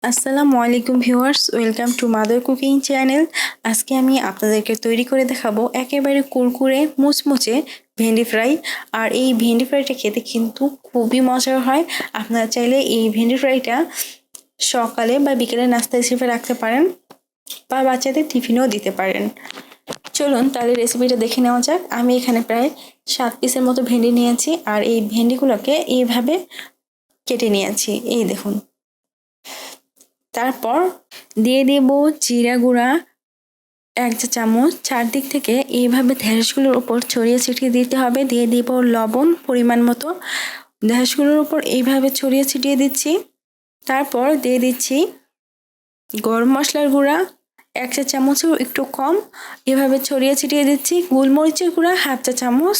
আসসালামু আলাইকুম viewers, welcome to mother cooking channel. আজকে আমি আপনাদেরকে তৈরি করে দেখাবো একেবারে কুরকুরে মুচমুচে ভেন্ডি ফ্রাই। আর এই ভেন্ডি ফ্রাইটা খেতে কিন্তু খুবই মজার হয়। আপনারা চাইলে এই ভেন্ডি ফ্রাইটা সকালে বা বিকেলে নাস্তা হিসেবে রাখতে পারেন বা বাচ্চাদের টিফিনেও দিতে পারেন। চলুন তাহলে রেসিপিটা দেখে নেওয়া যাক। আমি এখানে প্রায় 7 পিসের মতো ভেন্ডি নিয়েছি আর এই ভেন্ডিগুলোকে এইভাবে কেটে নিয়েছি, এই দেখুন। তারপর দিয়ে দেব জিরা গুঁড়া 1 চা চামচ, চারদিক থেকে এইভাবে ঢেঁড়সগুলোর উপর ছড়িয়ে ছিটিয়ে দিতে হবে। দিয়ে দিব লবণ পরিমাণ মতো, ঢেঁড়সগুলোর উপর এইভাবে ছড়িয়ে ছিটিয়ে দিচ্ছি। তারপর দিয়ে দিচ্ছি গরম মশলার গুঁড়া 1 চা চামচের একটু কম, এভাবে ছড়িয়ে ছিটিয়ে দিচ্ছি। গোলমরিচের গুঁড়া 1/2 চা চামচ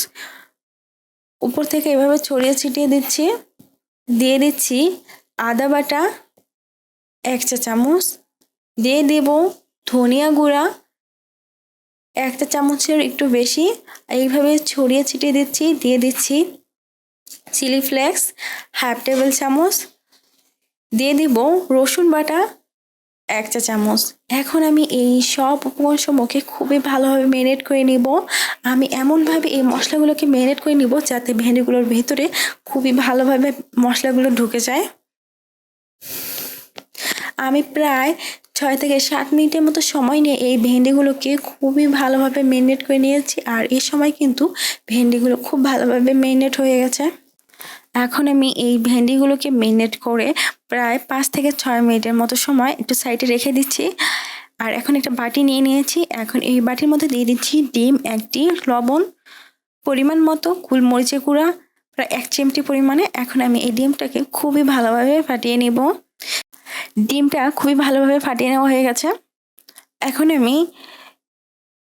উপর থেকে এভাবে ছড়িয়ে ছিটিয়ে দিচ্ছি। দিয়ে দিচ্ছি আদা বাটা 1 চা চামচ, দিয়ে দেব ধনিয়া গুঁড়া 1 চা চামচের একটু বেশি, এইভাবে ছড়িয়ে ছিটিয়ে দিচ্ছি। দিয়ে দিচ্ছি চিলি ফ্লেক্স 1/2 টেবিল চামচ, দিয়ে দিব রসুন বাটা 1 চা চামচ। এখন আমি এই সব উপকরণসমূহকে খুবই ভালোভাবে ম্যারিনেট করে নিব। আমি এমনভাবে এই মশলাগুলোকে ম্যারিনেট করে নিব যাতে ভেন্ডিগুলোর ভেতরে খুবই ভালোভাবে মশলাগুলো ঢুকে যায়। আমি প্রায় 6 থেকে 7 মিনিটের মতো সময় নিয়ে এই ভেন্ডিগুলোকে খুবই ভালোভাবে ম্যারিনেট করে নিয়েছি। আর এই সময় কিন্তু ভেন্ডিগুলো খুব ভালোভাবে ম্যারিনেট হয়ে গেছে। এখন আমি এই ভেন্ডিগুলোকে ম্যারিনেট করে প্রায় 5 থেকে 6 মিনিটের মতো সময় একটু সাইডে রেখে দিচ্ছি। আর এখন একটা বাটি নিয়ে নিয়েছি। এখন এই বাটির মধ্যে দিয়ে দিচ্ছি ডিম 1টি, লবণ পরিমাণ মতো, গোলমরিচের গুঁড়া প্রায় 1 চিমটি পরিমাণে। এখন আমি এই ডিমটাকে খুবই ভালোভাবে ফাটিয়ে নিব। ডিমটা খুবই ভালোভাবে ফাটিয়ে নেওয়া হয়ে গেছে। এখন আমি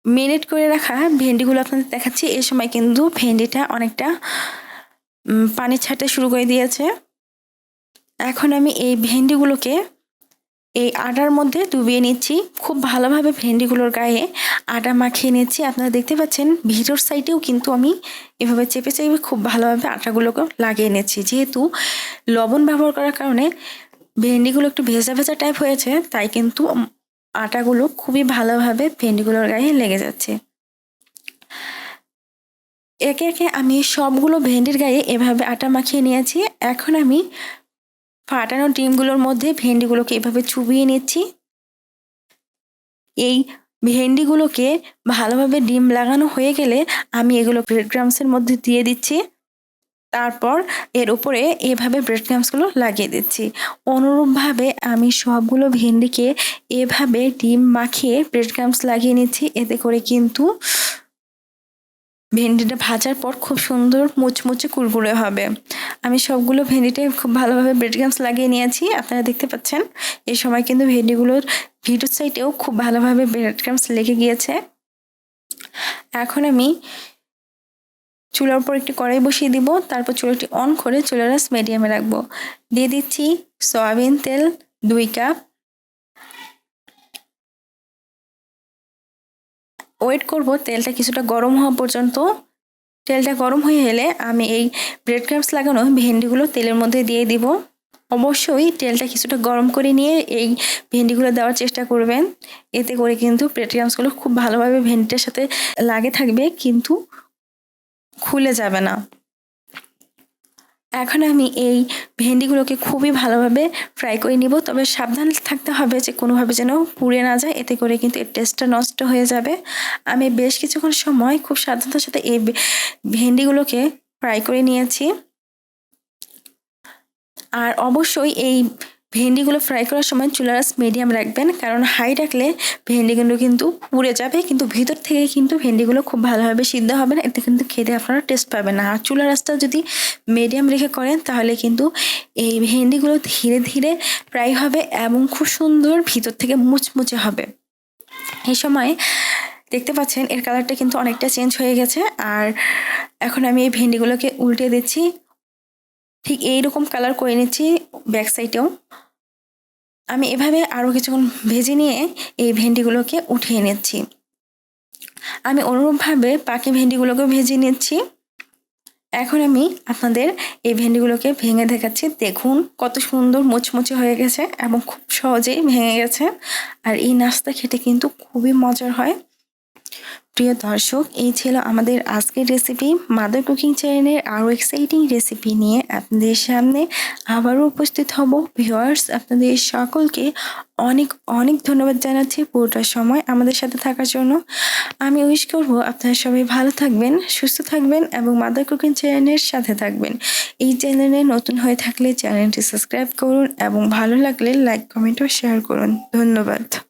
ম্যারিনেট করে রাখা ভেন্ডিগুলো আপনাদের দেখাচ্ছি। এই সময় কিন্তু ভেন্ডিটা অনেকটা পানি ছাড়তে শুরু করে দিয়েছে। এখন আমি এই ভেন্ডিগুলোকে এই আটার মধ্যে ডুবিয়ে নিচ্ছি। খুব ভালোভাবে ভেন্ডিগুলোর গায়ে আটা মাখিয়ে নিচ্ছি। আপনারা দেখতে পাচ্ছেন ভিতর সাইডেও কিন্তু আমি এভাবে চেপে চেপে খুব ভালোভাবে আটাগুলোকে লাগিয়ে নিচ্ছি। যেহেতু লবণ ব্যবহার করার কারণে ভেন্ডিগুলো একটু ভেজা ভেজা টাইপ হয়েছে, তাই কিন্তু আটাগুলো খুবই ভালোভাবে ভেন্ডিগুলোর গায়ে লেগে যাচ্ছে। একে একে আমি সবগুলো ভেন্ডির গায়ে এভাবে আটা মাখিয়ে নিয়েছি। এখন আমি ফাটানো ডিমগুলোর মধ্যে ভেন্ডিগুলোকে এভাবে চুবিয়ে নিচ্ছি। এই ভেন্ডিগুলোকে ভালোভাবে ডিম লাগানো হয়ে গেলে আমি এগুলো ব্রেড ক্রাম্বসের মধ্যে দিয়ে দিচ্ছি। তারপর এর উপরে এভাবে ব্রেড ক্রাম্বসগুলো লাগিয়ে দিচ্ছি। অনুরূপভাবে আমি সবগুলো ভেন্ডিকে এভাবে ডিম মাখিয়ে ব্রেড ক্রাম্বস লাগিয়ে নিচ্ছি। এতে করে কিন্তু ভেন্ডিটা ভাজার পর খুব সুন্দর মুচমুচে কুরকুরে হবে। আমি সবগুলো ভেন্ডিতে খুব ভালোভাবে ব্রেড ক্রাম্বস লাগিয়ে নিয়েছি, আপনারা দেখতে পাচ্ছেন। এই সময় কিন্তু ভেন্ডিগুলোর ভিতর সাইডেও খুব ভালোভাবে ব্রেড ক্রাম্বস লেগে গিয়েছে। এখন আমি চুলার উপর একটি কড়াই বসিয়ে দিব। তারপর চুলাটি অন করে চুলার আঁচ মিডিয়ামে রাখবো। দিয়ে দিচ্ছি সয়াবিন তেল 2 কাপ। ওয়েট করব তেলটা কিছুটা গরম হওয়া পর্যন্ত। তেলটা গরম হয়ে এলে আমি এই ব্রেড ক্রাম্বস লাগানো ভেন্ডিগুলো তেলের মধ্যে দিয়ে দিব। অবশ্যই তেলটা কিছুটা গরম করে নিয়ে এই ভেন্ডিগুলো দেওয়ার চেষ্টা করবেন। এতে করে কিন্তু ব্রেড ক্রাম্বসগুলো খুব ভালোভাবে ভেন্ডিটার সাথে লাগে থাকবে, কিন্তু খুলে যাবে না। এখন আমি এই ভেন্ডিগুলোকে খুবই ভালোভাবে ফ্রাই করে নিব। তবে সাবধান থাকতে হবে যে কোনোভাবে যেন পুড়ে না যায়, এতে করে কিন্তু এর টেস্টটা নষ্ট হয়ে যাবে। আমি বেশ কিছুক্ষণ সময় খুব সাবধানতার সাথে এই ভেন্ডিগুলোকে ফ্রাই করে নিয়েছি। আর অবশ্যই এই ভেন্ডিগুলো ফ্রাই করার সময় চুলার আঁচ মিডিয়াম রাখবেন, কারণ হাই রাখলে ভেন্ডিগুলো কিন্তু পুড়ে যাবে, কিন্তু ভিতর থেকে কিন্তু ভেন্ডিগুলো খুব ভালোভাবে সিদ্ধ হবে না। এতে কিন্তু খেতে আপনারা টেস্ট পাবেন না। আর চুলার আঁচটা যদি মিডিয়াম রেখে করেন তাহলে কিন্তু এই ভেন্ডিগুলো ধীরে ধীরে ফ্রাই হবে এবং খুব সুন্দর ভিতর থেকে মুচমুচে হবে। এই সময় দেখতে পাচ্ছেন এর কালারটা কিন্তু অনেকটা চেঞ্জ হয়ে গেছে। আর এখন আমি এই ভেন্ডিগুলোকে উল্টে দিচ্ছি। ঠিক এইরকম কালার করে নিচ্ছি ব্যাক সাইডেও। আমি এভাবে আরও কিছুক্ষণ ভেজে নিয়ে এই ভেন্ডিগুলোকে উঠিয়ে নিচ্ছি। আমি অনুরূপভাবে বাকি ভেন্ডিগুলোকে ভেজে নিচ্ছি। এখন আমি আপনাদের এই ভেন্ডিগুলোকে ভেঙে দেখাচ্ছি। দেখুন কত সুন্দর মুচমুচে হয়ে গেছে এবং খুব সহজেই ভেঙে গেছে। আর এই নাস্তা খেতে কিন্তু খুবই মজার হয়। প্রিয় দর্শক, এই ছিল আমাদের আজকের রেসিপি। মাদার কুকিং চ্যানেলের আরও এক্সাইটিং রেসিপি নিয়ে আপনাদের সামনে আবারও উপস্থিত হব। ভিউয়ার্স, আপনাদের সকলকে অনেক অনেক ধন্যবাদ জানাচ্ছি পুরোটা সময় আমাদের সাথে থাকার জন্য। আমি উইশ করব আপনারা সবাই ভালো থাকবেন, সুস্থ থাকবেন এবং মাদার কুকিং চ্যানেলের সাথে থাকবেন। এই চ্যানেলে নতুন হয়ে থাকলে চ্যানেলটি সাবস্ক্রাইব করুন এবং ভালো লাগলে লাইক, কমেন্ট ও শেয়ার করুন। ধন্যবাদ।